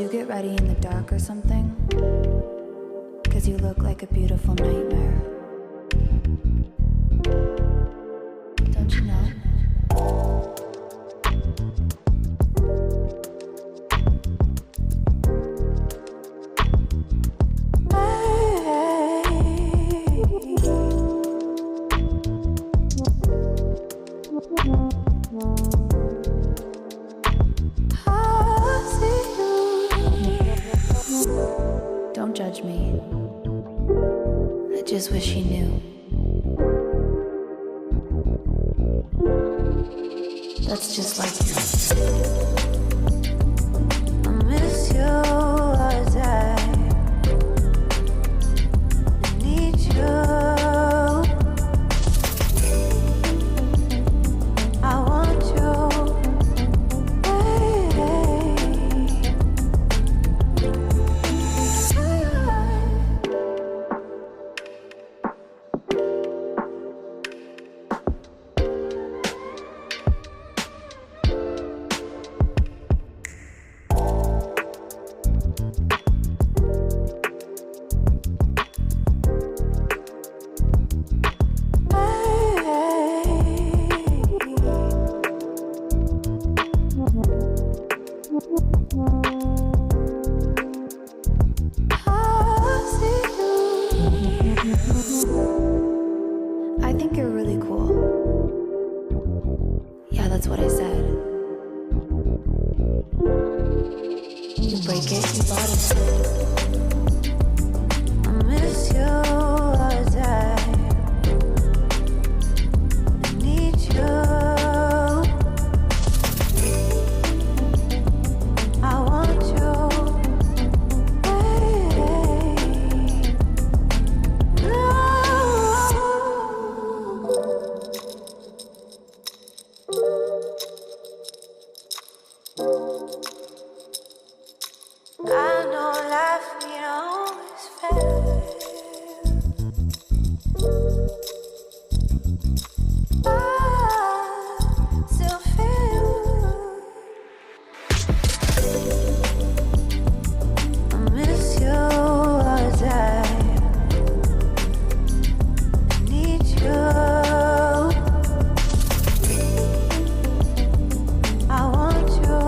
you get ready in the dark or something? 'Cause you look like a beautiful nightmare. Don't you know? Don't judge me. I just wish he knew. That's just like you. I miss you as I need you. I want you. I think you're really cool. Yeah, that's what I said. You break it, you bought it. I miss you as I need you. I want you. I know life ain't always fair. I still feel I miss you as I need you. I want you.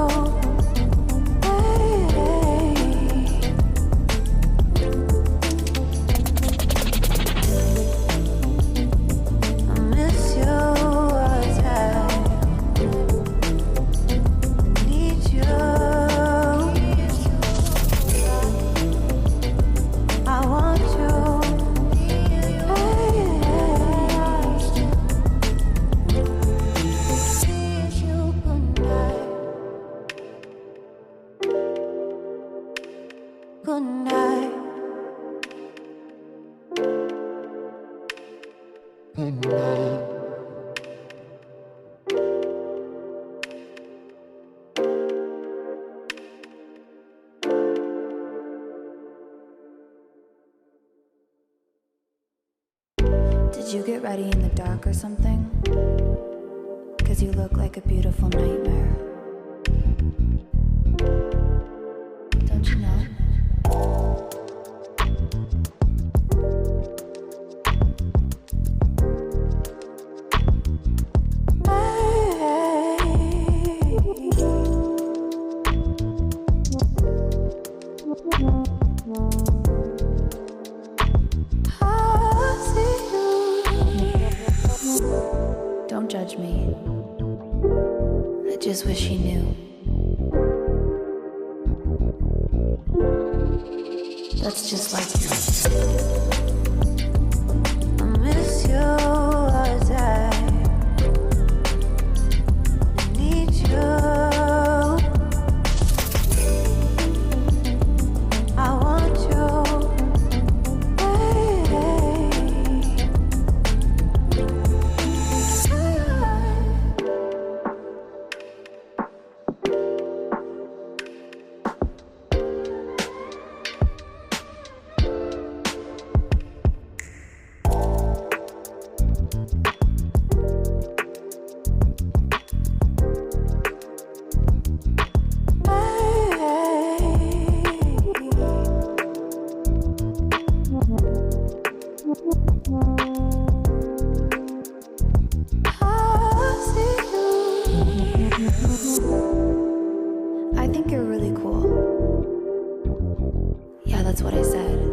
Good night. Good night. Did you get ready in the dark or something? 'Cause you look like a beautiful nightmare. Don't you know? Don't judge me. I just wish he knew. That's just like you. I miss you as I need you. I want you. I think you're really cool. Yeah, that's what I said.